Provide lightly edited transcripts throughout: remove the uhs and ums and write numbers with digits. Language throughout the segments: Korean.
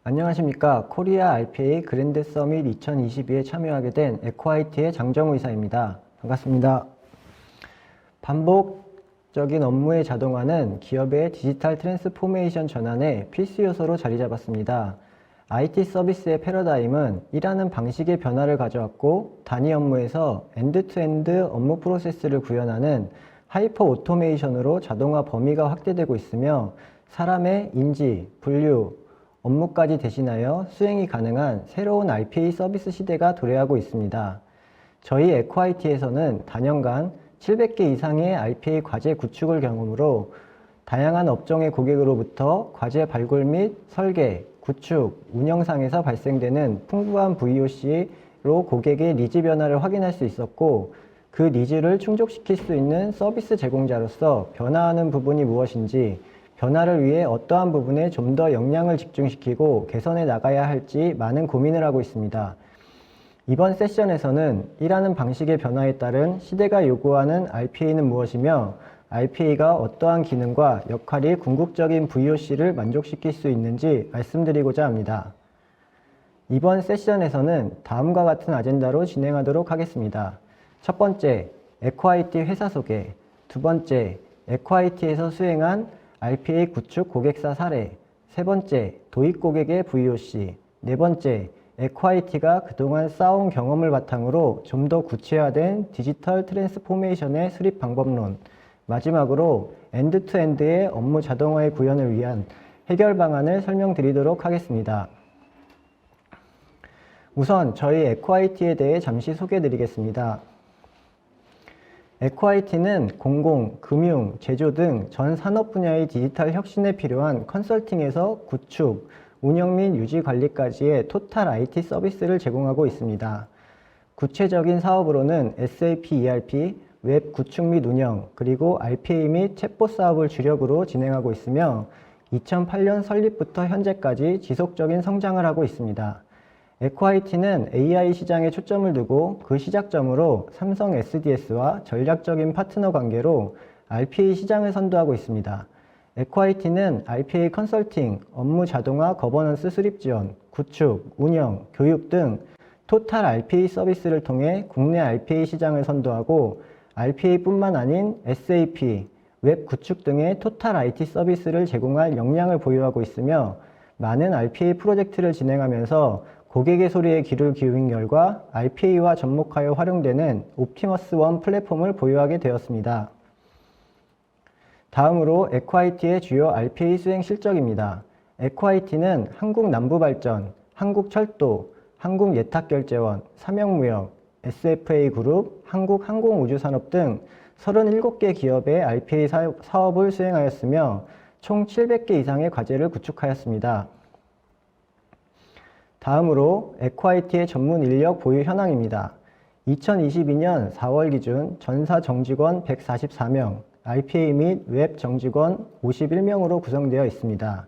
안녕하십니까. 코리아 RPA 그랜드 서밋 2022에 참여하게 된 에코아이티의 장정우 이사입니다. 반갑습니다. 반복적인 업무의 자동화는 기업의 디지털 트랜스포메이션 전환의 필수 요소로 자리 잡았습니다. IT 서비스의 패러다임은 일하는 방식의 변화를 가져왔고, 단위 업무에서 엔드투엔드 업무 프로세스를 구현하는 하이퍼 오토메이션으로 자동화 범위가 확대되고 있으며, 사람의 인지, 분류, 업무까지 대신하여 수행이 가능한 새로운 RPA 서비스 시대가 도래하고 있습니다. 저희 에코아이티에서는 단연간 700개 이상의 RPA 과제 구축을 경험으로 다양한 업종의 고객으로부터 과제 발굴 및 설계, 구축, 운영상에서 발생되는 풍부한 VOC로 고객의 니즈 변화를 확인할 수 있었고, 그 니즈를 충족시킬 수 있는 서비스 제공자로서 변화하는 부분이 무엇인지, 변화를 위해 어떠한 부분에 좀 더 역량을 집중시키고 개선해 나가야 할지 많은 고민을 하고 있습니다. 이번 세션에서는 일하는 방식의 변화에 따른 시대가 요구하는 RPA는 무엇이며, RPA가 어떠한 기능과 역할이 궁극적인 VOC를 만족시킬 수 있는지 말씀드리고자 합니다. 이번 세션에서는 다음과 같은 아젠다로 진행하도록 하겠습니다. 첫 번째, 에코아이티 회사 소개. 두 번째, 에코아이티에서 수행한 RPA 구축 고객사 사례. 세 번째, 도입 고객의 VOC. 네 번째, 에코아이티가 그동안 쌓아온 경험을 바탕으로 좀 더 구체화된 디지털 트랜스포메이션의 수립 방법론. 마지막으로 엔드투엔드의 업무 자동화의 구현을 위한 해결 방안을 설명드리도록 하겠습니다. 우선 저희 에코아이티에 대해 잠시 소개해드리겠습니다. 에코아이티는 공공, 금융, 제조 등 전 산업 분야의 디지털 혁신에 필요한 컨설팅에서 구축, 운영 및 유지 관리까지의 토탈 IT 서비스를 제공하고 있습니다. 구체적인 사업으로는 SAP ERP, 웹 구축 및 운영, 그리고 RPA 및 챗봇 사업을 주력으로 진행하고 있으며 2008년 설립부터 현재까지 지속적인 성장을 하고 있습니다. 에코아이티는 AI 시장에 초점을 두고 그 시작점으로 삼성 SDS와 전략적인 파트너 관계로 RPA 시장을 선도하고 있습니다. 에코아이티는 RPA 컨설팅, 업무 자동화 거버넌스 수립 지원, 구축, 운영, 교육 등 토탈 RPA 서비스를 통해 국내 RPA 시장을 선도하고 RPA뿐만 아닌 SAP, 웹 구축 등의 토탈 IT 서비스를 제공할 역량을 보유하고 있으며 많은 RPA 프로젝트를 진행하면서 고객의 소리에 귀를 기울인 결과 RPA와 접목하여 활용되는 옵티머스 원 플랫폼을 보유하게 되었습니다. 다음으로 에코아이티의 주요 RPA 수행 실적입니다. 에코아이티는 한국남부발전, 한국철도, 한국예탁결제원, 삼형무역, SFA그룹, 한국항공우주산업 등 37개 기업의 RPA 사업을 수행하였으며 총 700개 이상의 과제를 구축하였습니다. 다음으로 에코아이티의 전문 인력 보유 현황입니다. 2022년 4월 기준 전사 정직원 144명, RPA 및 웹 정직원 51명으로 구성되어 있습니다.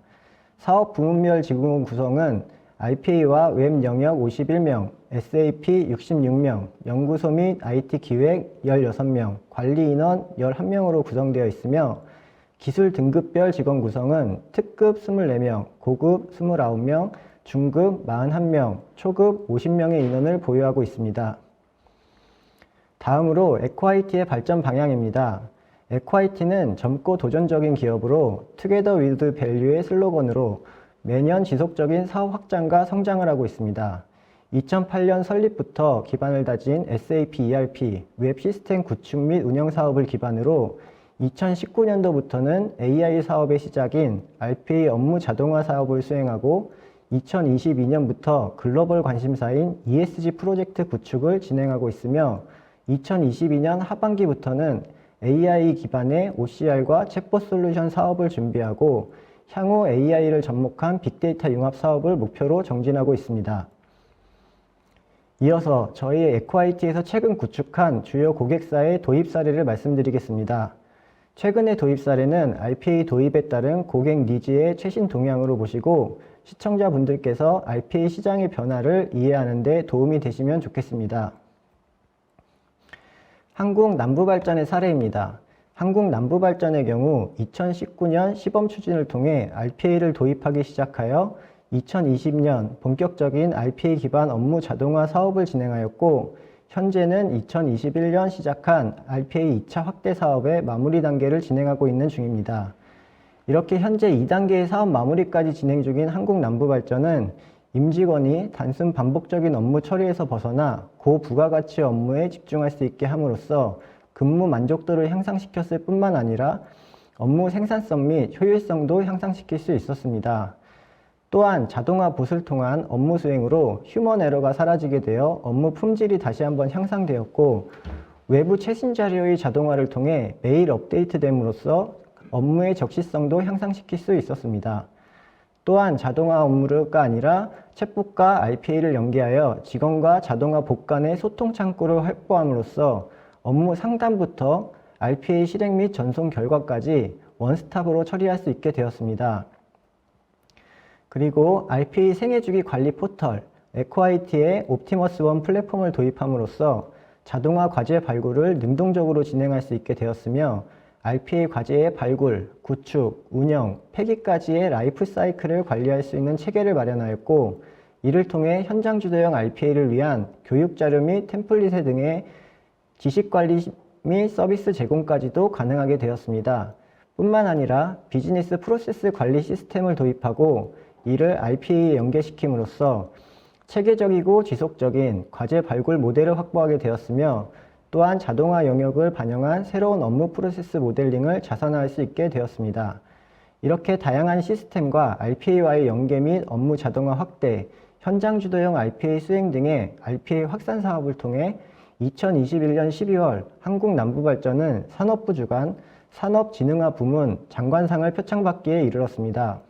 사업 부문별 직원 구성은 RPA와 웹 영역 51명, SAP 66명, 연구소 및 IT 기획 16명, 관리 인원 11명으로 구성되어 있으며 기술 등급별 직원 구성은 특급 24명, 고급 29명, 중급 41명, 초급 50명의 인원을 보유하고 있습니다. 다음으로 에코아이티의 발전 방향입니다. 에코아이티는 젊고 도전적인 기업으로 Together with Value의 슬로건으로 매년 지속적인 사업 확장과 성장을 하고 있습니다. 2008년 설립부터 기반을 다진 SAP ERP, 웹 시스템 구축 및 운영 사업을 기반으로 2019년도부터는 AI 사업의 시작인 RPA 업무 자동화 사업을 수행하고 2022년부터 글로벌 관심사인 ESG 프로젝트 구축을 진행하고 있으며 2022년 하반기부터는 AI 기반의 OCR과 챗봇 솔루션 사업을 준비하고 향후 AI를 접목한 빅데이터 융합 사업을 목표로 정진하고 있습니다. 이어서 저희 에코아이티에서 최근 구축한 주요 고객사의 도입 사례를 말씀드리겠습니다. 최근의 도입 사례는 RPA 도입에 따른 고객 니즈의 최신 동향으로 보시고 시청자분들께서 RPA 시장의 변화를 이해하는 데 도움이 되시면 좋겠습니다. 한국남부발전의 사례입니다. 한국남부발전의 경우 2019년 시범 추진을 통해 RPA를 도입하기 시작하여 2020년 본격적인 RPA 기반 업무 자동화 사업을 진행하였고, 현재는 2021년 시작한 RPA 2차 확대 사업의 마무리 단계를 진행하고 있는 중입니다. 이렇게 현재 2단계의 사업 마무리까지 진행 중인 한국남부발전은 임직원이 단순 반복적인 업무 처리에서 벗어나 고부가가치 업무에 집중할 수 있게 함으로써 근무 만족도를 향상시켰을 뿐만 아니라 업무 생산성 및 효율성도 향상시킬 수 있었습니다. 또한 자동화 봇을 통한 업무 수행으로 휴먼 에러가 사라지게 되어 업무 품질이 다시 한번 향상되었고, 외부 최신 자료의 자동화를 통해 매일 업데이트됨으로써 업무의 적시성도 향상시킬 수 있었습니다. 또한 자동화 업무가 아니라 챗봇과 RPA를 연계하여 직원과 자동화 봇 간의 소통 창구를 확보함으로써 업무 상담부터 RPA 실행 및 전송 결과까지 원스톱으로 처리할 수 있게 되었습니다. 그리고 RPA 생애주기 관리 포털 에코IT의 옵티머스 원 플랫폼을 도입함으로써 자동화 과제 발굴을 능동적으로 진행할 수 있게 되었으며, RPA 과제의 발굴, 구축, 운영, 폐기까지의 라이프 사이클을 관리할 수 있는 체계를 마련하였고, 이를 통해 현장 주도형 RPA를 위한 교육 자료 및 템플릿 등의 지식 관리 및 서비스 제공까지도 가능하게 되었습니다. 뿐만 아니라 비즈니스 프로세스 관리 시스템을 도입하고 이를 RPA에 연계시킴으로써 체계적이고 지속적인 과제 발굴 모델을 확보하게 되었으며, 또한 자동화 영역을 반영한 새로운 업무 프로세스 모델링을 자산화할 수 있게 되었습니다. 이렇게 다양한 시스템과 RPA와의 연계 및 업무 자동화 확대, 현장 주도형 RPA 수행 등의 RPA 확산 사업을 통해 2021년 12월 한국남부발전은 산업부 주관 산업진흥화 부문 장관상을 표창받기에 이르렀습니다.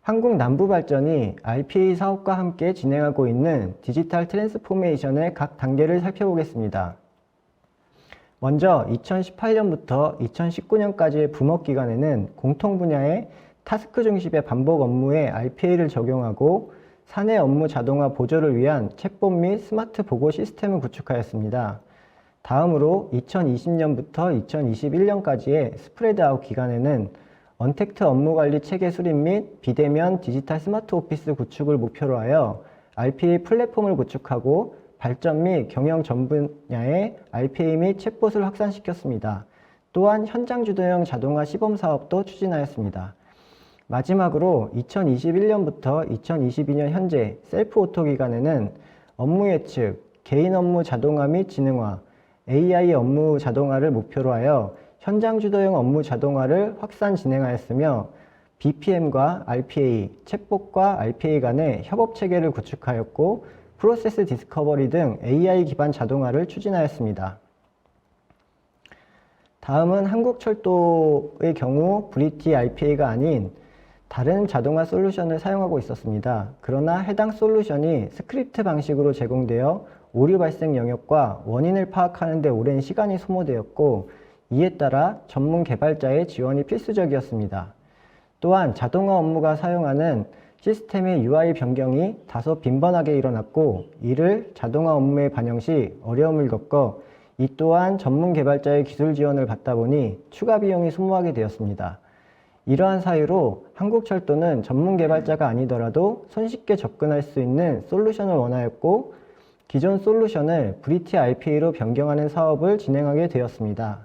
한국남부발전이 RPA 사업과 함께 진행하고 있는 디지털 트랜스포메이션의 각 단계를 살펴보겠습니다. 먼저 2018년부터 2019년까지의 붐업 기간에는 공통 분야의 타스크 중심의 반복 업무에 RPA를 적용하고 사내 업무 자동화 보조를 위한 챗봇 및 스마트 보고 시스템을 구축하였습니다. 다음으로 2020년부터 2021년까지의 스프레드아웃 기간에는 언택트 업무관리 체계 수립 및 비대면 디지털 스마트 오피스 구축을 목표로 하여 RPA 플랫폼을 구축하고 발전 및 경영 전 분야의 RPA 및 챗봇을 확산시켰습니다. 또한 현장 주도형 자동화 시범 사업도 추진하였습니다. 마지막으로 2021년부터 2022년 현재 셀프 오토 기간에는 업무 예측, 개인 업무 자동화 및 지능화, AI 업무 자동화를 목표로 하여 현장 주도형 업무 자동화를 확산 진행하였으며, BPM과 RPA, 챗봇과 RPA 간의 협업 체계를 구축하였고, 프로세스 디스커버리 등 AI 기반 자동화를 추진하였습니다. 다음은 한국철도의 경우 브리티 RPA가 아닌 다른 자동화 솔루션을 사용하고 있었습니다. 그러나 해당 솔루션이 스크립트 방식으로 제공되어 오류 발생 영역과 원인을 파악하는 데 오랜 시간이 소모되었고, 이에 따라 전문 개발자의 지원이 필수적이었습니다. 또한 자동화 업무가 사용하는 시스템의 UI 변경이 다소 빈번하게 일어났고, 이를 자동화 업무에 반영 시 어려움을 겪어 이 또한 전문 개발자의 기술 지원을 받다 보니 추가 비용이 소모하게 되었습니다. 이러한 사유로 한국철도는 전문 개발자가 아니더라도 손쉽게 접근할 수 있는 솔루션을 원하였고, 기존 솔루션을 브리티 RPA로 변경하는 사업을 진행하게 되었습니다.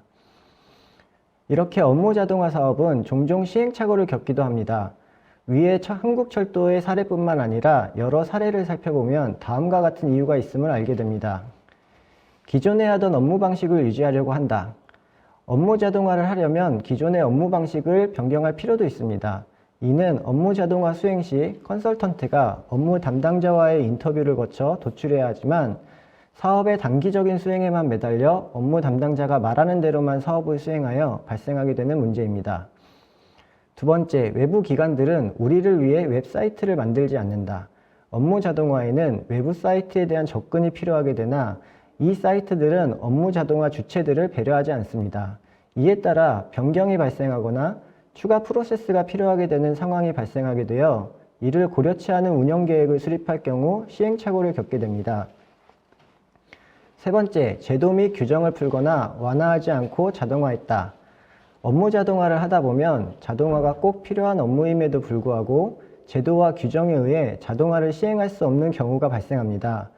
이렇게 업무 자동화 사업은 종종 시행착오를 겪기도 합니다. 위에 한국철도의 사례뿐만 아니라 여러 사례를 살펴보면 다음과 같은 이유가 있음을 알게 됩니다. 기존에 하던 업무 방식을 유지하려고 한다. 업무 자동화를 하려면 기존의 업무 방식을 변경할 필요도 있습니다. 이는 업무 자동화 수행 시 컨설턴트가 업무 담당자와의 인터뷰를 거쳐 도출해야 하지만, 사업의 단기적인 수행에만 매달려 업무 담당자가 말하는 대로만 사업을 수행하여 발생하게 되는 문제입니다. 두 번째, 외부 기관들은 우리를 위해 웹사이트를 만들지 않는다. 업무 자동화에는 외부 사이트에 대한 접근이 필요하게 되나 이 사이트들은 업무 자동화 주체들을 배려하지 않습니다. 이에 따라 변경이 발생하거나 추가 프로세스가 필요하게 되는 상황이 발생하게 되어 이를 고려치 않은 운영 계획을 수립할 경우 시행착오를 겪게 됩니다. 세 번째, 제도 및 규정을 풀거나 완화하지 않고 자동화했다. 업무 자동화를 하다 보면 자동화가 꼭 필요한 업무임에도 불구하고 제도와 규정에 의해 자동화를 시행할 수 없는 경우가 발생합니다.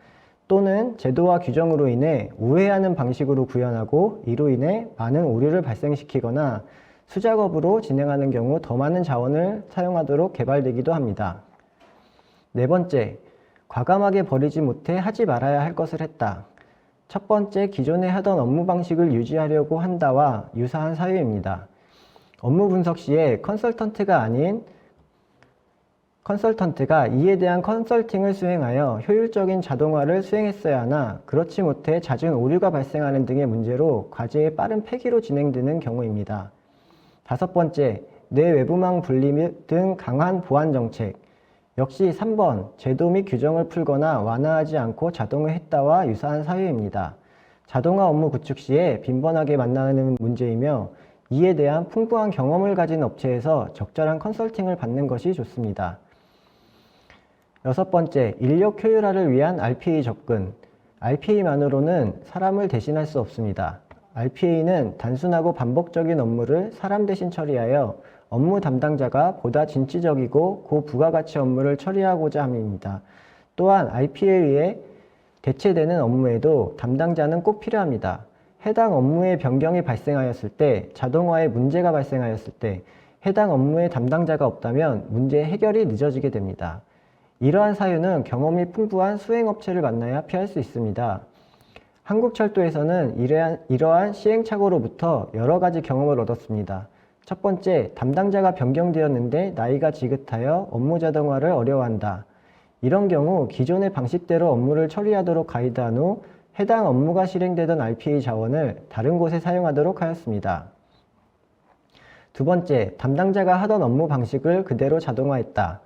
또는 제도와 규정으로 인해 우회하는 방식으로 구현하고 이로 인해 많은 오류를 발생시키거나 수작업으로 진행하는 경우 더 많은 자원을 사용하도록 개발되기도 합니다. 네 번째, 과감하게 버리지 못해 하지 말아야 할 것을 했다. 첫 번째, 기존에 하던 업무 방식을 유지하려고 한다와 유사한 사유입니다. 업무 분석 시에 컨설턴트가 이에 대한 컨설팅을 수행하여 효율적인 자동화를 수행했어야 하나 그렇지 못해 잦은 오류가 발생하는 등의 문제로 과제의 빠른 폐기로 진행되는 경우입니다. 다섯 번째, 내 외부망 분리 등 강한 보안 정책. 역시 3번, 제도 및 규정을 풀거나 완화하지 않고 자동화했다와 유사한 사유입니다. 자동화 업무 구축 시에 빈번하게 만나는 문제이며 이에 대한 풍부한 경험을 가진 업체에서 적절한 컨설팅을 받는 것이 좋습니다. 여섯 번째, 인력 효율화를 위한 RPA 접근. RPA만으로는 사람을 대신할 수 없습니다. RPA는 단순하고 반복적인 업무를 사람 대신 처리하여 업무 담당자가 보다 진취적이고 고부가가치 업무를 처리하고자 함입니다. 또한 RPA에 의해 대체되는 업무에도 담당자는 꼭 필요합니다. 해당 업무의 변경이 발생하였을 때, 자동화에 문제가 발생하였을 때, 해당 업무의 담당자가 없다면 문제 해결이 늦어지게 됩니다. 이러한 사유는 경험이 풍부한 수행업체를 만나야 피할 수 있습니다. 한국철도에서는 이러한 시행착오로부터 여러 가지 경험을 얻었습니다. 첫 번째, 담당자가 변경되었는데 나이가 지긋하여 업무 자동화를 어려워한다. 이런 경우 기존의 방식대로 업무를 처리하도록 가이드한 후 해당 업무가 실행되던 RPA 자원을 다른 곳에 사용하도록 하였습니다. 두 번째, 담당자가 하던 업무 방식을 그대로 자동화했다.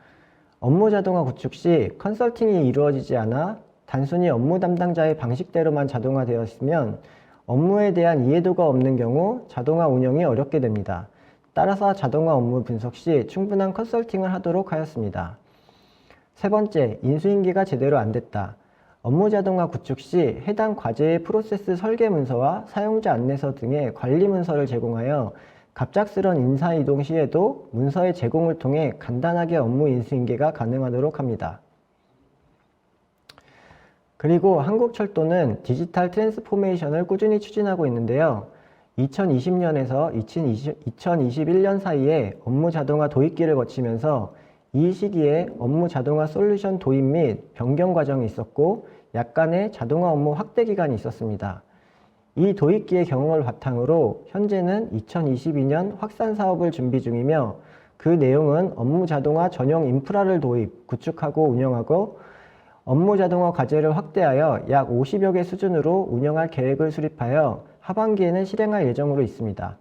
업무 자동화 구축 시 컨설팅이 이루어지지 않아 단순히 업무 담당자의 방식대로만 자동화되었으면 업무에 대한 이해도가 없는 경우 자동화 운영이 어렵게 됩니다. 따라서 자동화 업무 분석 시 충분한 컨설팅을 하도록 하였습니다. 세 번째, 인수인계가 제대로 안 됐다. 업무 자동화 구축 시 해당 과제의 프로세스 설계 문서와 사용자 안내서 등의 관리 문서를 제공하여 갑작스런 인사 이동 시에도 문서의 제공을 통해 간단하게 업무 인수인계가 가능하도록 합니다. 그리고 한국철도는 디지털 트랜스포메이션을 꾸준히 추진하고 있는데요. 2020년에서 2021년 사이에 업무 자동화 도입기를 거치면서 이 시기에 업무 자동화 솔루션 도입 및 변경 과정이 있었고 약간의 자동화 업무 확대 기간이 있었습니다. 이 도입기의 경험을 바탕으로 현재는 2022년 확산 사업을 준비 중이며 그 내용은 업무 자동화 전용 인프라를 도입, 구축하고 운영하고 업무 자동화 과제를 확대하여 약 50여 개 수준으로 운영할 계획을 수립하여 하반기에는 실행할 예정으로 있습니다.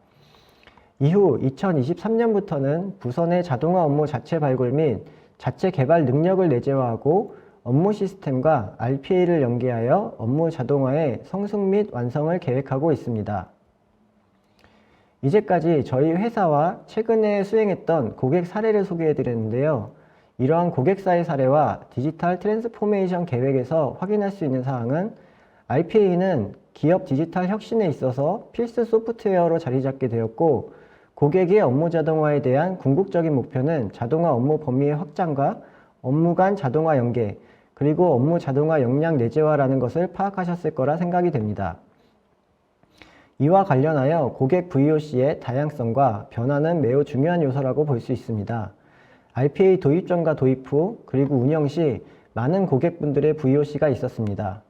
이후 2023년부터는 부서 내 자동화 업무 자체 발굴 및 자체 개발 능력을 내재화하고 업무 시스템과 RPA를 연계하여 업무 자동화의 성숙 및 완성을 계획하고 있습니다. 이제까지 저희 회사와 최근에 수행했던 고객 사례를 소개해 드렸는데요. 이러한 고객사의 사례와 디지털 트랜스포메이션 계획에서 확인할 수 있는 사항은 RPA는 기업 디지털 혁신에 있어서 필수 소프트웨어로 자리 잡게 되었고 고객의 업무 자동화에 대한 궁극적인 목표는 자동화 업무 범위의 확장과 업무 간 자동화 연계, 그리고 업무 자동화 역량 내재화라는 것을 파악하셨을 거라 생각이 됩니다. 이와 관련하여 고객 VOC의 다양성과 변화는 매우 중요한 요소라고 볼 수 있습니다. RPA 도입 전과 도입 후, 그리고 운영 시 많은 고객분들의 VOC가 있었습니다.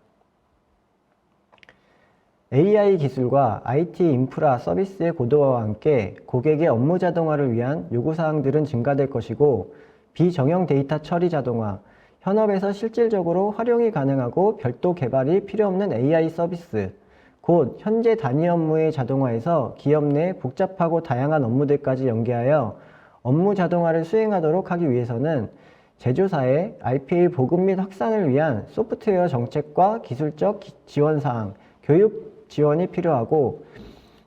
AI 기술과 IT 인프라 서비스의 고도화와 함께 고객의 업무 자동화를 위한 요구사항들은 증가될 것이고 비정형 데이터 처리 자동화, 현업에서 실질적으로 활용이 가능하고 별도 개발이 필요 없는 AI 서비스, 곧 현재 단위 업무의 자동화에서 기업 내 복잡하고 다양한 업무들까지 연계하여 업무 자동화를 수행하도록 하기 위해서는 제조사의 RPA 보급 및 확산을 위한 소프트웨어 정책과 기술적 지원사항, 교육 지원이 필요하고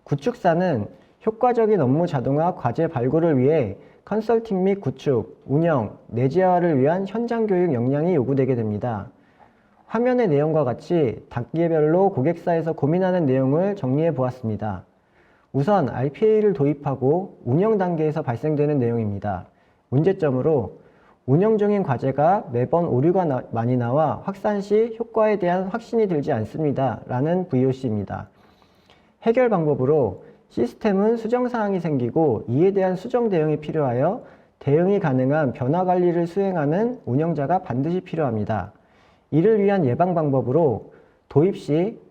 구축사는 효과적인 업무 자동화 과제 발굴을 위해 컨설팅 및 구축, 운영, 내재화를 위한 현장 교육 역량이 요구되게 됩니다. 화면의 내용과 같이 단계별로 고객사에서 고민하는 내용을 정리해 보았습니다. 우선 RPA를 도입하고 운영 단계에서 발생되는 내용입니다. 문제점으로 운영 중인 과제가 매번 오류가 많이 나와 확산 시 효과에 대한 확신이 들지 않습니다. 라는 VOC입니다. 해결 방법으로 시스템은 수정사항이 생기고 이에 대한 수정 대응이 필요하여 대응이 가능한 변화 관리를 수행하는 운영자가 반드시 필요합니다. 이를 위한 예방 방법으로 도입 시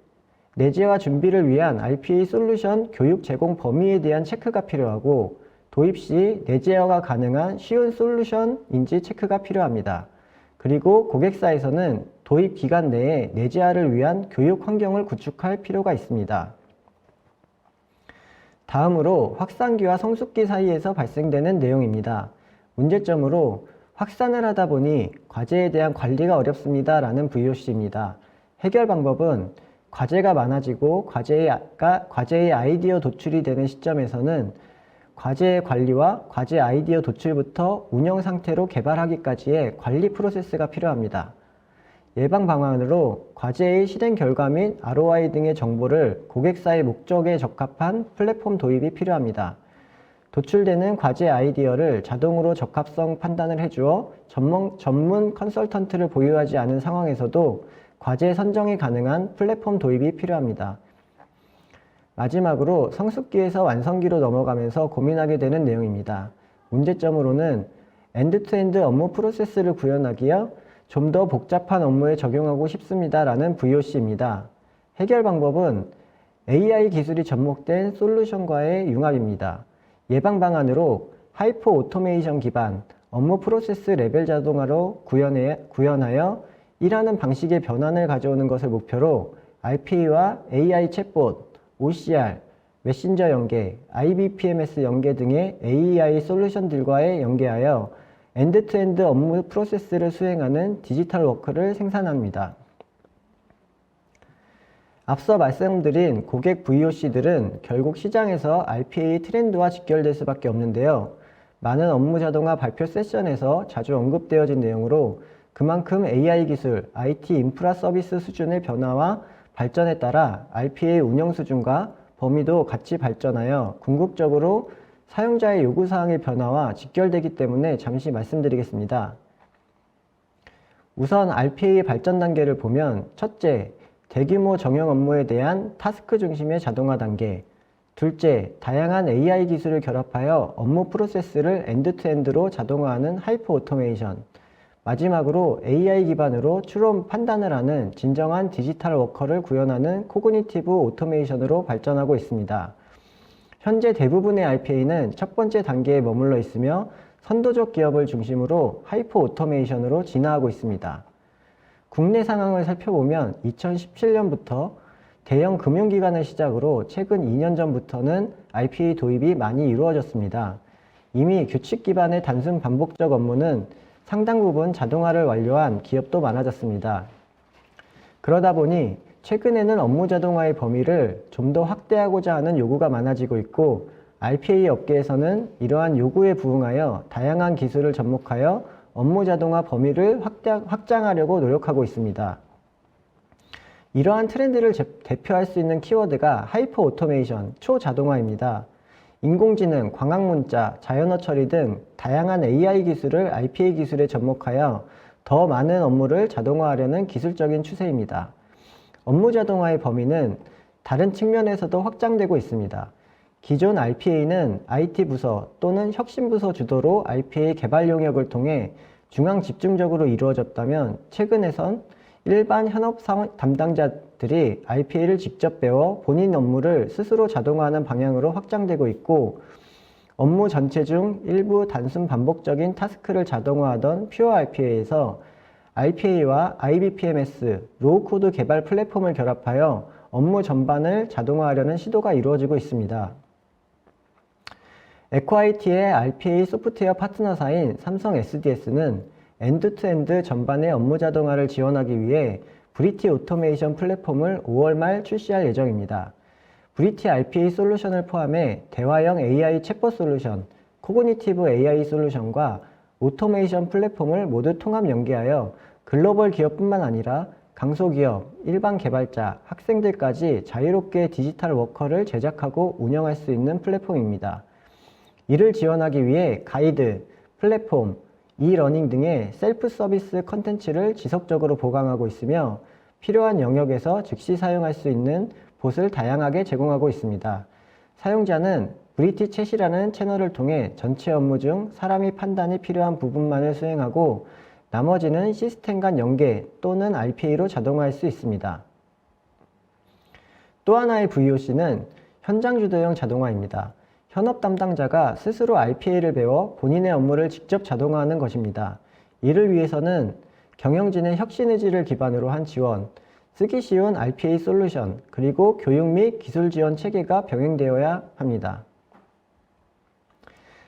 내재화 준비를 위한 RPA 솔루션 교육 제공 범위에 대한 체크가 필요하고 도입 시 내재화가 가능한 쉬운 솔루션인지 체크가 필요합니다. 그리고 고객사에서는 도입 기간 내에 내재화를 위한 교육 환경을 구축할 필요가 있습니다. 다음으로 확산기와 성숙기 사이에서 발생되는 내용입니다. 문제점으로 확산을 하다 보니 과제에 대한 관리가 어렵습니다. 라는 VOC입니다. 해결 방법은 과제가 많아지고 과제의 아이디어 도출이 되는 시점에서는 과제의 관리와 과제 아이디어 도출부터 운영 상태로 개발하기까지의 관리 프로세스가 필요합니다. 예방 방안으로 과제의 실행 결과 및 ROI 등의 정보를 고객사의 목적에 적합한 플랫폼 도입이 필요합니다. 도출되는 과제 아이디어를 자동으로 적합성 판단을 해주어 전문 컨설턴트를 보유하지 않은 상황에서도 과제 선정이 가능한 플랫폼 도입이 필요합니다. 마지막으로 성숙기에서 완성기로 넘어가면서 고민하게 되는 내용입니다. 문제점으로는 엔드투엔드 업무 프로세스를 구현하기에 좀 더 복잡한 업무에 적용하고 싶습니다. 라는 VOC입니다. 해결 방법은 AI 기술이 접목된 솔루션과의 융합입니다. 예방 방안으로 하이퍼 오토메이션 기반 업무 프로세스 레벨 자동화로 구현하여 일하는 방식의 변환을 가져오는 것을 목표로 RPA와 AI 챗봇, OCR, 메신저 연계, IBPMS 연계 등의 AI 솔루션들과의 연계하여 엔드투엔드 업무 프로세스를 수행하는 디지털 워크를 생산합니다. 앞서 말씀드린 고객 VOC들은 결국 시장에서 RPA 트렌드와 직결될 수밖에 없는데요. 많은 업무 자동화 발표 세션에서 자주 언급되어진 내용으로 그만큼 AI 기술, IT 인프라 서비스 수준의 변화와 발전에 따라 RPA 운영 수준과 범위도 같이 발전하여 궁극적으로 사용자의 요구사항의 변화와 직결되기 때문에 잠시 말씀드리겠습니다. 우선 RPA의 발전 단계를 보면 첫째, 대규모 정형 업무에 대한 타스크 중심의 자동화 단계. 둘째, 다양한 AI 기술을 결합하여 업무 프로세스를 엔드투엔드로 자동화하는 하이퍼 오토메이션. 마지막으로 AI 기반으로 추론 판단을 하는 진정한 디지털 워커를 구현하는 코그니티브 오토메이션으로 발전하고 있습니다. 현재 대부분의 RPA는 첫 번째 단계에 머물러 있으며 선도적 기업을 중심으로 하이퍼 오토메이션으로 진화하고 있습니다. 국내 상황을 살펴보면 2017년부터 대형 금융기관을 시작으로 최근 2년 전부터는 RPA 도입이 많이 이루어졌습니다. 이미 규칙 기반의 단순 반복적 업무는 상당 부분 자동화를 완료한 기업도 많아졌습니다. 그러다 보니 최근에는 업무 자동화의 범위를 좀 더 확대하고자 하는 요구가 많아지고 있고 RPA 업계에서는 이러한 요구에 부응하여 다양한 기술을 접목하여 업무 자동화 범위를 확장하려고 노력하고 있습니다. 이러한 트렌드를 대표할 수 있는 키워드가 하이퍼 오토메이션, 초자동화입니다. 인공지능, 광학문자, 자연어 처리 등 다양한 AI 기술을 RPA 기술에 접목하여 더 많은 업무를 자동화하려는 기술적인 추세입니다. 업무 자동화의 범위는 다른 측면에서도 확장되고 있습니다. 기존 RPA는 IT 부서 또는 혁신부서 주도로 RPA 개발 용역을 통해 중앙 집중적으로 이루어졌다면 최근에선 일반 현업 담당자들이 RPA를 직접 배워 본인 업무를 스스로 자동화하는 방향으로 확장되고 있고 업무 전체 중 일부 단순 반복적인 타스크를 자동화하던 퓨어 RPA에서 RPA와 IBPMS, 로우 코드 개발 플랫폼을 결합하여 업무 전반을 자동화하려는 시도가 이루어지고 있습니다. 에코아이티의 RPA 소프트웨어 파트너사인 삼성 SDS는 엔드투엔드 전반의 업무 자동화를 지원하기 위해 브리티 오토메이션 플랫폼을 5월 말 출시할 예정입니다. 브리티 RPA 솔루션을 포함해 대화형 AI 챗봇 솔루션, 코그니티브 AI 솔루션과 오토메이션 플랫폼을 모두 통합 연계하여 글로벌 기업뿐만 아니라 강소기업, 일반 개발자, 학생들까지 자유롭게 디지털 워커를 제작하고 운영할 수 있는 플랫폼입니다. 이를 지원하기 위해 가이드, 플랫폼, 이러닝 등의 셀프 서비스 컨텐츠를 지속적으로 보강하고 있으며 필요한 영역에서 즉시 사용할 수 있는 봇을 다양하게 제공하고 있습니다. 사용자는 브리티 챗이라는 채널을 통해 전체 업무 중 사람이 판단이 필요한 부분만을 수행하고 나머지는 시스템 간 연계 또는 RPA로 자동화할 수 있습니다. 또 하나의 VOC는 현장 주도형 자동화입니다. 현업 담당자가 스스로 RPA를 배워 본인의 업무를 직접 자동화하는 것입니다. 이를 위해서는 경영진의 혁신 의지를 기반으로 한 지원, 쓰기 쉬운 RPA 솔루션, 그리고 교육 및 기술 지원 체계가 병행되어야 합니다.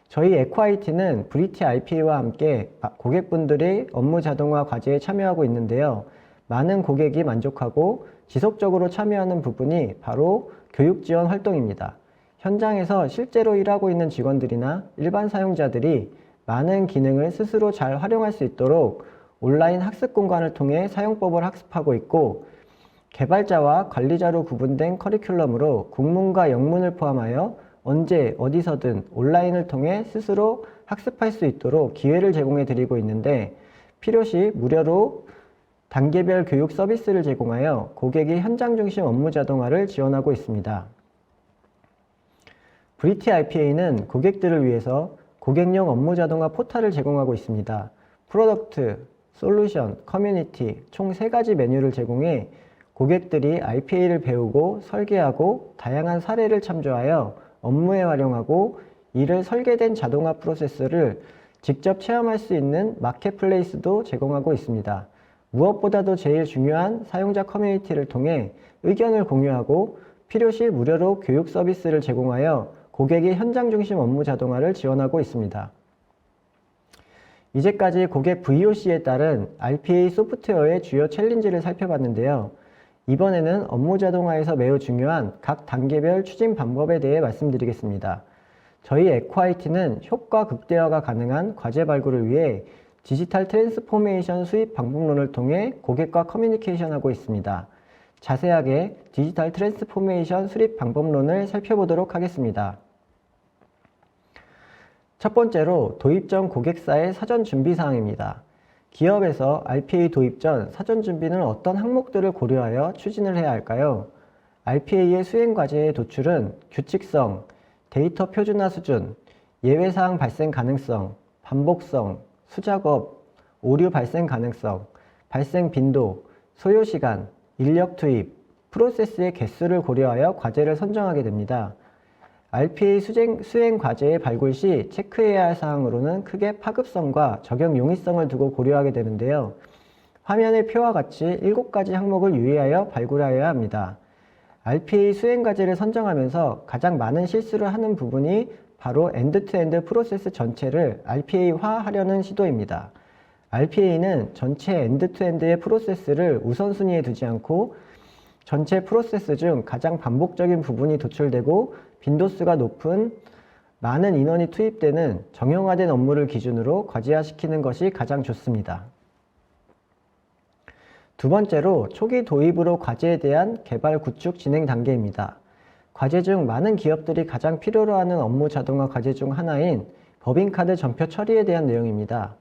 저희 에코IT는 브리티 RPA와 함께 고객분들이 업무 자동화 과제에 참여하고 있는데요. 많은 고객이 만족하고 지속적으로 참여하는 부분이 바로 교육 지원 활동입니다. 현장에서 실제로 일하고 있는 직원들이나 일반 사용자들이 많은 기능을 스스로 잘 활용할 수 있도록 온라인 학습 공간을 통해 사용법을 학습하고 있고, 개발자와 관리자로 구분된 커리큘럼으로 국문과 영문을 포함하여 언제 어디서든 온라인을 통해 스스로 학습할 수 있도록 기회를 제공해 드리고 있는데, 필요시 무료로 단계별 교육 서비스를 제공하여 고객이 현장 중심 업무 자동화를 지원하고 있습니다. 브리티 RPA는 고객들을 위해서 고객용 업무 자동화 포탈을 제공하고 있습니다. 프로덕트, 솔루션, 커뮤니티 총 3가지 메뉴를 제공해 고객들이 RPA를 배우고 설계하고 다양한 사례를 참조하여 업무에 활용하고 이를 설계된 자동화 프로세스를 직접 체험할 수 있는 마켓플레이스도 제공하고 있습니다. 무엇보다도 제일 중요한 사용자 커뮤니티를 통해 의견을 공유하고 필요시 무료로 교육 서비스를 제공하여 고객의 현장 중심 업무 자동화를 지원하고 있습니다. 이제까지 고객 VOC에 따른 RPA 소프트웨어의 주요 챌린지를 살펴봤는데요. 이번에는 업무 자동화에서 매우 중요한 각 단계별 추진 방법에 대해 말씀드리겠습니다. 저희 에코IT는 효과 극대화가 가능한 과제 발굴을 위해 디지털 트랜스포메이션 수입 방법론을 통해 고객과 커뮤니케이션하고 있습니다. 자세하게 디지털 트랜스포메이션 수립 방법론을 살펴보도록 하겠습니다. 첫 번째로 도입 전 고객사의 사전 준비 사항입니다. 기업에서 RPA 도입 전 사전 준비는 어떤 항목들을 고려하여 추진을 해야 할까요? RPA의 수행 과제의 도출은 규칙성, 데이터 표준화 수준, 예외사항 발생 가능성, 반복성, 수작업, 오류 발생 가능성, 발생 빈도, 소요 시간, 인력 투입, 프로세스의 개수를 고려하여 과제를 선정하게 됩니다. RPA 수행 과제의 발굴 시 체크해야 할 사항으로는 크게 파급성과 적용 용이성을 두고 고려하게 되는데요. 화면의 표와 같이 7가지 항목을 유의하여 발굴하여야 합니다. RPA 수행 과제를 선정하면서 가장 많은 실수를 하는 부분이 바로 엔드-투-엔드 프로세스 전체를 RPA화하려는 시도입니다. RPA는 전체 엔드-투-엔드의 프로세스를 우선순위에 두지 않고 전체 프로세스 중 가장 반복적인 부분이 도출되고 빈도수가 높은 많은 인원이 투입되는 정형화된 업무를 기준으로 과제화시키는 것이 가장 좋습니다. 두 번째로 초기 도입으로 과제에 대한 개발 구축 진행 단계입니다. 과제 중 많은 기업들이 가장 필요로 하는 업무 자동화 과제 중 하나인 법인카드 전표 처리에 대한 내용입니다.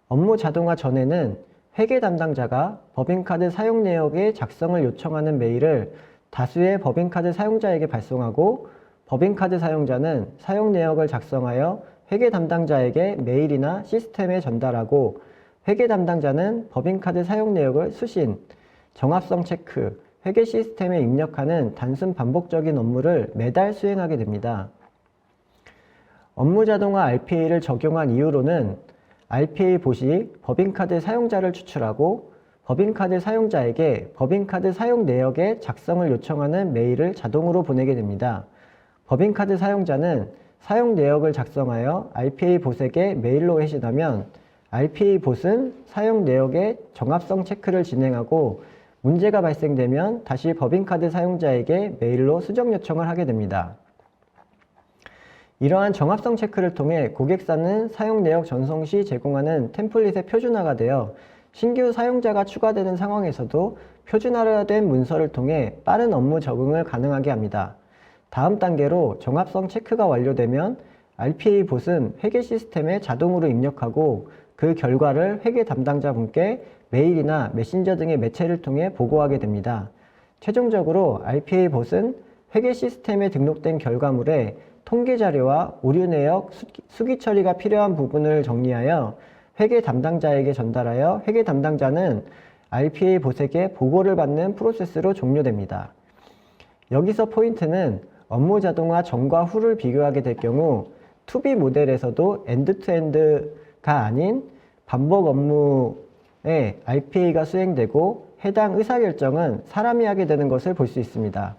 업무 자동화 전에는 회계 담당자가 법인카드 사용 내역의 작성을 요청하는 메일을 다수의 법인카드 사용자에게 발송하고 법인카드 사용자는 사용 내역을 작성하여 회계 담당자에게 메일이나 시스템에 전달하고 회계 담당자는 법인카드 사용 내역을 수신, 정합성 체크, 회계 시스템에 입력하는 단순 반복적인 업무를 매달 수행하게 됩니다. 업무 자동화 RPA를 적용한 이후로는 RPA 봇이 법인카드 사용자를 추출하고 법인카드 사용자에게 법인카드 사용 내역의 작성을 요청하는 메일을 자동으로 보내게 됩니다. 법인카드 사용자는 사용 내역을 작성하여 RPA 봇에게 메일로 회신하면 RPA 봇은 사용 내역의 정합성 체크를 진행하고 문제가 발생되면 다시 법인카드 사용자에게 메일로 수정 요청을 하게 됩니다. 이러한 정합성 체크를 통해 고객사는 사용 내역 전송 시 제공하는 템플릿의 표준화가 되어 신규 사용자가 추가되는 상황에서도 표준화된 문서를 통해 빠른 업무 적응을 가능하게 합니다. 다음 단계로 종합성 체크가 완료되면 RPA 봇은 회계 시스템에 자동으로 입력하고 그 결과를 회계 담당자분께 메일이나 메신저 등의 매체를 통해 보고하게 됩니다. 최종적으로 RPA 봇은 회계 시스템에 등록된 결과물에 통계 자료와 오류 내역, 수기 처리가 필요한 부분을 정리하여 회계 담당자에게 전달하여 회계 담당자는 RPA 봇에게 보고를 받는 프로세스로 종료됩니다. 여기서 포인트는 업무 자동화 전과 후를 비교하게 될 경우 To-B 모델에서도 엔드-투-엔드가 아닌 반복 업무에 RPA가 수행되고 해당 의사결정은 사람이 하게 되는 것을 볼 수 있습니다.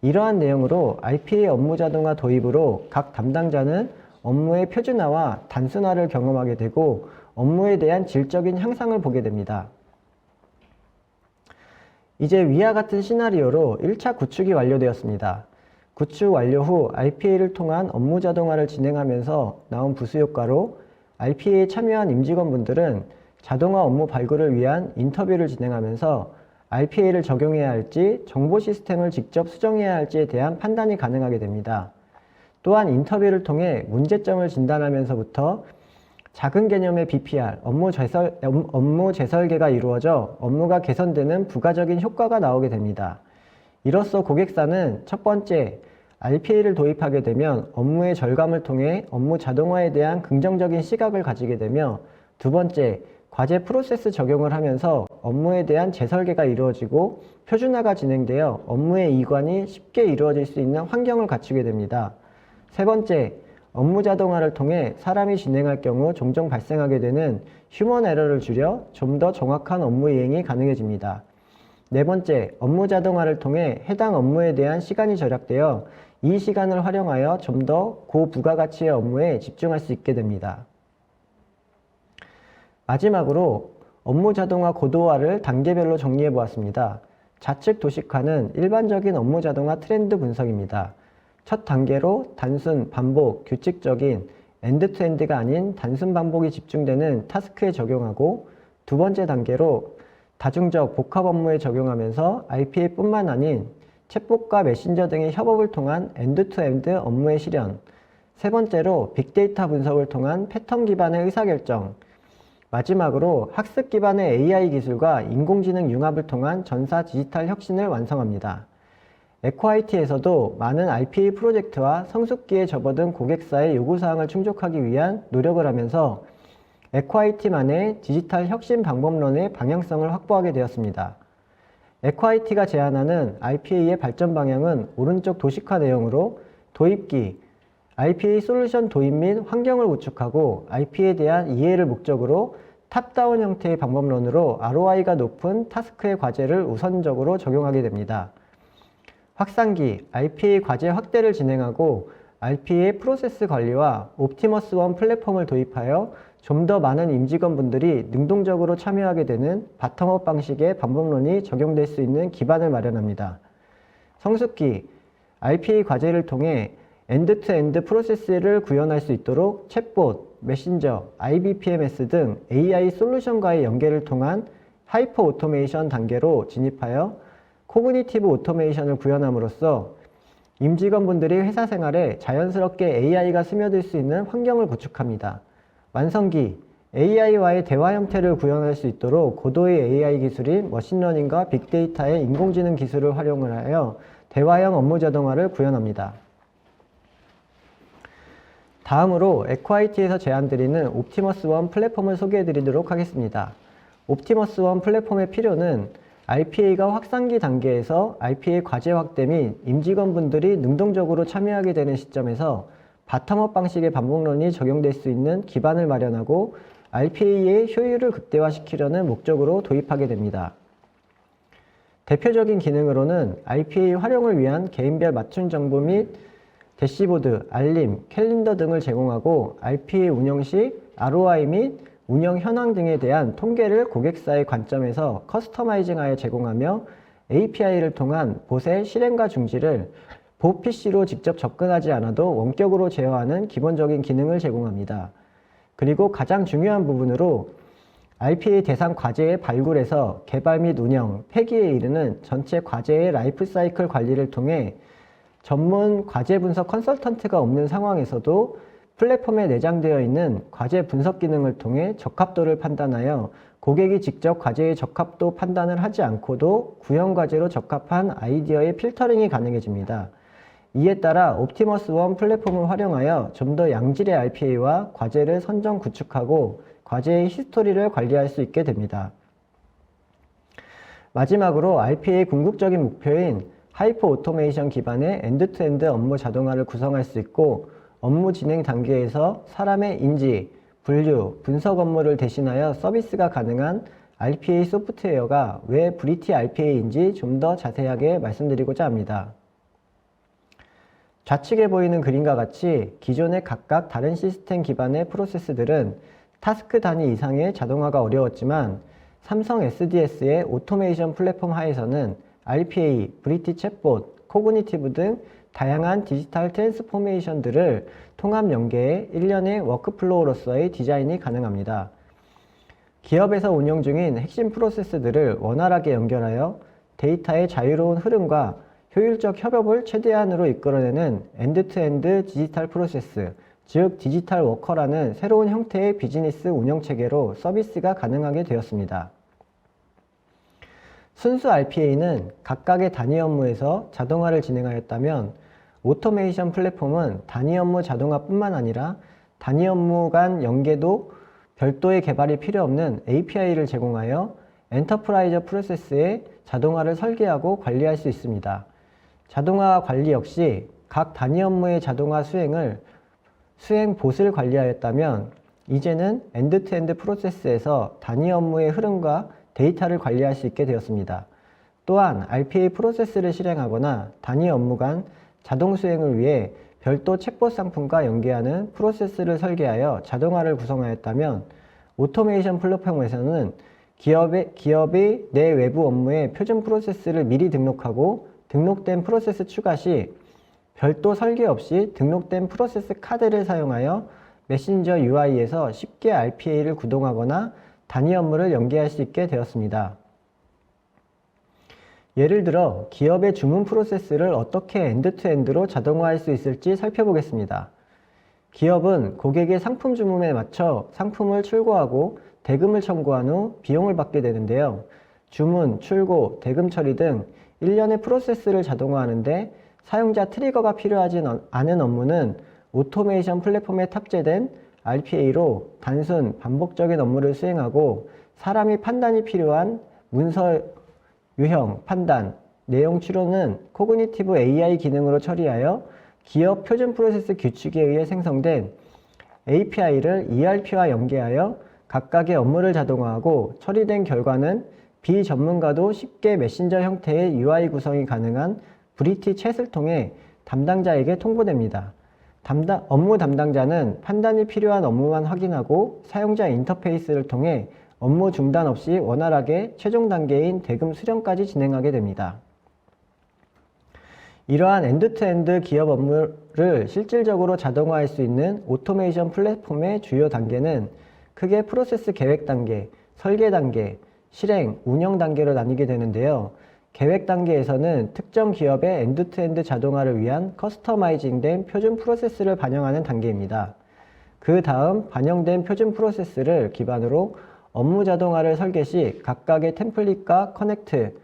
이러한 내용으로 RPA 업무 자동화 도입으로 각 담당자는 업무의 표준화와 단순화를 경험하게 되고 업무에 대한 질적인 향상을 보게 됩니다. 이제 위와 같은 시나리오로 1차 구축이 완료되었습니다. 구축 완료 후 RPA를 통한 업무 자동화를 진행하면서 나온 부수 효과로 RPA에 참여한 임직원분들은 자동화 업무 발굴을 위한 인터뷰를 진행하면서 RPA를 적용해야 할지 정보 시스템을 직접 수정해야 할지에 대한 판단이 가능하게 됩니다. 또한 인터뷰를 통해 문제점을 진단하면서부터 작은 개념의 BPR, 업무 재설계가 이루어져 업무가 개선되는 부가적인 효과가 나오게 됩니다. 이로써 고객사는 첫 번째, RPA를 도입하게 되면 업무의 절감을 통해 업무 자동화에 대한 긍정적인 시각을 가지게 되며 두 번째, 과제 프로세스 적용을 하면서 업무에 대한 재설계가 이루어지고 표준화가 진행되어 업무의 이관이 쉽게 이루어질 수 있는 환경을 갖추게 됩니다. 세 번째, 업무 자동화를 통해 사람이 진행할 경우 종종 발생하게 되는 휴먼 에러를 줄여 좀 더 정확한 업무 이행이 가능해집니다. 네 번째, 업무 자동화를 통해 해당 업무에 대한 시간이 절약되어 이 시간을 활용하여 좀 더 고부가가치의 업무에 집중할 수 있게 됩니다. 마지막으로 업무 자동화 고도화를 단계별로 정리해 보았습니다. 좌측 도식화는 일반적인 업무 자동화 트렌드 분석입니다. 첫 단계로 단순, 반복, 규칙적인 엔드-투-엔드가 아닌 단순 반복이 집중되는 타스크에 적용하고 두 번째 단계로 다중적 복합 업무에 적용하면서 RPA뿐만 아닌 챗봇과 메신저 등의 협업을 통한 엔드-투-엔드 업무의 실현 세 번째로 빅데이터 분석을 통한 패턴 기반의 의사결정 마지막으로 학습 기반의 AI 기술과 인공지능 융합을 통한 전사 디지털 혁신을 완성합니다. 에코아이티에서도 많은 RPA 프로젝트와 성숙기에 접어든 고객사의 요구사항을 충족하기 위한 노력을 하면서 에코아이티만의 디지털 혁신 방법론의 방향성을 확보하게 되었습니다. 에코아이티가 제안하는 RPA의 발전 방향은 오른쪽 도식화 내용으로 도입기, RPA 솔루션 도입 및 환경을 구축하고 RPA에 대한 이해를 목적으로 탑다운 형태의 방법론으로 ROI가 높은 타스크의 과제를 우선적으로 적용하게 됩니다. 확산기, RPA 과제 확대를 진행하고 RPA 프로세스 관리와 옵티머스 원 플랫폼을 도입하여 좀 더 많은 임직원분들이 능동적으로 참여하게 되는 바텀업 방식의 방법론이 적용될 수 있는 기반을 마련합니다. 성숙기, RPA 과제를 통해 엔드-투-엔드 프로세스를 구현할 수 있도록 챗봇, 메신저, IBPMS 등 AI 솔루션과의 연계를 통한 하이퍼 오토메이션 단계로 진입하여 코그니티브 오토메이션을 구현함으로써 임직원분들이 회사 생활에 자연스럽게 AI가 스며들 수 있는 환경을 구축합니다. 완성기, AI와의 대화 형태를 구현할 수 있도록 고도의 AI 기술인 머신러닝과 빅데이터의 인공지능 기술을 활용을 하여 대화형 업무 자동화를 구현합니다. 다음으로 에코아이티에서 제안드리는 옵티머스 원 플랫폼을 소개해 드리도록 하겠습니다. 옵티머스 원 플랫폼의 필요는 RPA가 확산기 단계에서 RPA 과제 확대 및 임직원분들이 능동적으로 참여하게 되는 시점에서 바텀업 방식의 반복론이 적용될 수 있는 기반을 마련하고 RPA의 효율을 극대화시키려는 목적으로 도입하게 됩니다. 대표적인 기능으로는 RPA 활용을 위한 개인별 맞춤 정보 및 대시보드, 알림, 캘린더 등을 제공하고 RPA 운영 시 ROI 및 운영 현황 등에 대한 통계를 고객사의 관점에서 커스터마이징하여 제공하며 API를 통한 봇의 실행과 중지를 봇 PC로 직접 접근하지 않아도 원격으로 제어하는 기본적인 기능을 제공합니다. 그리고 가장 중요한 부분으로 RPA 대상 과제의 발굴에서 개발 및 운영, 폐기에 이르는 전체 과제의 라이프 사이클 관리를 통해 전문 과제 분석 컨설턴트가 없는 상황에서도 플랫폼에 내장되어 있는 과제 분석 기능을 통해 적합도를 판단하여 고객이 직접 과제의 적합도 판단을 하지 않고도 구형 과제로 적합한 아이디어의 필터링이 가능해집니다. 이에 따라 옵티머스 원 플랫폼을 활용하여 좀 더 양질의 RPA와 과제를 선정 구축하고 과제의 히스토리를 관리할 수 있게 됩니다. 마지막으로 RPA의 궁극적인 목표인 하이퍼 오토메이션 기반의 엔드투엔드 업무 자동화를 구성할 수 있고 업무 진행 단계에서 사람의 인지, 분류, 분석 업무를 대신하여 서비스가 가능한 RPA 소프트웨어가 왜 브리티 RPA인지 좀 더 자세하게 말씀드리고자 합니다. 좌측에 보이는 그림과 같이 기존의 각각 다른 시스템 기반의 프로세스들은 타스크 단위 이상의 자동화가 어려웠지만 삼성 SDS의 오토메이션 플랫폼 하에서는 RPA, 브리티 챗봇, 코그니티브 등 다양한 디지털 트랜스포메이션들을 통합 연계해 일련의 워크플로우로서의 디자인이 가능합니다. 기업에서 운영 중인 핵심 프로세스들을 원활하게 연결하여 데이터의 자유로운 흐름과 효율적 협업을 최대한으로 이끌어내는 엔드-투-엔드 디지털 프로세스, 즉 디지털 워커라는 새로운 형태의 비즈니스 운영 체계로 서비스가 가능하게 되었습니다. 순수 RPA는 각각의 단위 업무에서 자동화를 진행하였다면 오토메이션 플랫폼은 단위 업무 자동화뿐만 아니라 단위 업무 간 연계도 별도의 개발이 필요 없는 API를 제공하여 엔터프라이즈 프로세스의 자동화를 설계하고 관리할 수 있습니다. 자동화 관리 역시 각 단위 업무의 자동화 수행 봇을 관리하였다면 이제는 엔드-투-엔드 프로세스에서 단위 업무의 흐름과 데이터를 관리할 수 있게 되었습니다. 또한 RPA 프로세스를 실행하거나 단위 업무 간 자동 수행을 위해 별도 챗봇 상품과 연계하는 프로세스를 설계하여 자동화를 구성하였다면 오토메이션 플랫폼에서는 기업의 내 외부 업무에 표준 프로세스를 미리 등록하고 등록된 프로세스 추가 시 별도 설계 없이 등록된 프로세스 카드를 사용하여 메신저 UI에서 쉽게 RPA를 구동하거나 단위 업무를 연계할 수 있게 되었습니다. 예를 들어 기업의 주문 프로세스를 어떻게 엔드-투-엔드로 자동화할 수 있을지 살펴보겠습니다. 기업은 고객의 상품 주문에 맞춰 상품을 출고하고 대금을 청구한 후 비용을 받게 되는데요. 주문, 출고, 대금 처리 등 일련의 프로세스를 자동화하는데 사용자 트리거가 필요하지 않은 업무는 오토메이션 플랫폼에 탑재된 RPA로 단순 반복적인 업무를 수행하고 사람이 판단이 필요한 문서 유형, 판단, 내용 추론은 코그니티브 AI 기능으로 처리하여 기업 표준 프로세스 규칙에 의해 생성된 API를 ERP와 연계하여 각각의 업무를 자동화하고 처리된 결과는 비전문가도 쉽게 메신저 형태의 UI 구성이 가능한 브리티 챗을 통해 담당자에게 통보됩니다. 업무 담당자는 판단이 필요한 업무만 확인하고 사용자 인터페이스를 통해 업무 중단 없이 원활하게 최종 단계인 대금 수령까지 진행하게 됩니다. 이러한 엔드-투-엔드 기업 업무를 실질적으로 자동화할 수 있는 오토메이션 플랫폼의 주요 단계는 크게 프로세스 계획 단계, 설계 단계, 실행, 운영 단계로 나뉘게 되는데요. 계획 단계에서는 특정 기업의 엔드-투-엔드 자동화를 위한 커스터마이징된 표준 프로세스를 반영하는 단계입니다. 그 다음 반영된 표준 프로세스를 기반으로 업무 자동화를 설계 시 각각의 템플릿과 커넥트,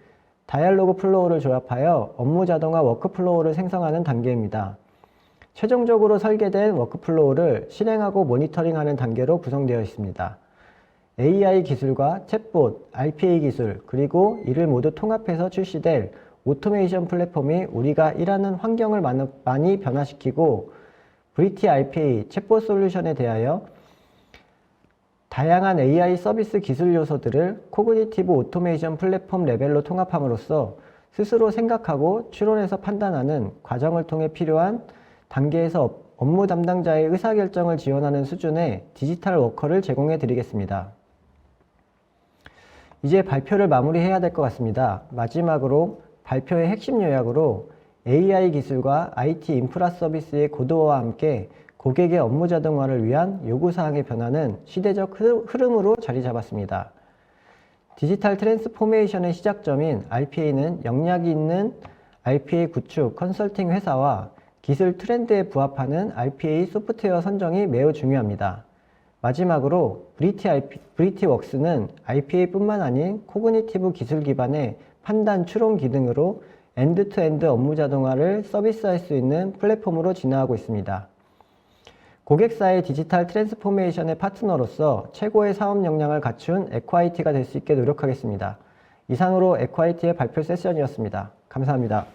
다이얼로그 플로우를 조합하여 업무 자동화 워크플로우를 생성하는 단계입니다. 최종적으로 설계된 워크플로우를 실행하고 모니터링하는 단계로 구성되어 있습니다. AI 기술과 챗봇, RPA 기술, 그리고 이를 모두 통합해서 출시될 오토메이션 플랫폼이 우리가 일하는 환경을 많이 변화시키고 브리티 RPA 챗봇 솔루션에 대하여 다양한 AI 서비스 기술 요소들을 코그니티브 오토메이션 플랫폼 레벨로 통합함으로써 스스로 생각하고 추론해서 판단하는 과정을 통해 필요한 단계에서 업무 담당자의 의사결정을 지원하는 수준의 디지털 워커를 제공해 드리겠습니다. 이제 발표를 마무리해야 될 것 같습니다. 마지막으로 발표의 핵심 요약으로 AI 기술과 IT 인프라 서비스의 고도화와 함께 고객의 업무 자동화를 위한 요구사항의 변화는 시대적 흐름으로 자리 잡았습니다. 디지털 트랜스포메이션의 시작점인 RPA는 역량이 있는 RPA 구축 컨설팅 회사와 기술 트렌드에 부합하는 RPA 소프트웨어 선정이 매우 중요합니다. 마지막으로 브리티웍스는 RPA뿐만 아닌 코그니티브 기술 기반의 판단 추론 기능으로 엔드투엔드 업무 자동화를 서비스할 수 있는 플랫폼으로 진화하고 있습니다. 고객사의 디지털 트랜스포메이션의 파트너로서 최고의 사업 역량을 갖춘 에콰이티가 될 수 있게 노력하겠습니다. 이상으로 에콰이티의 발표 세션이었습니다. 감사합니다.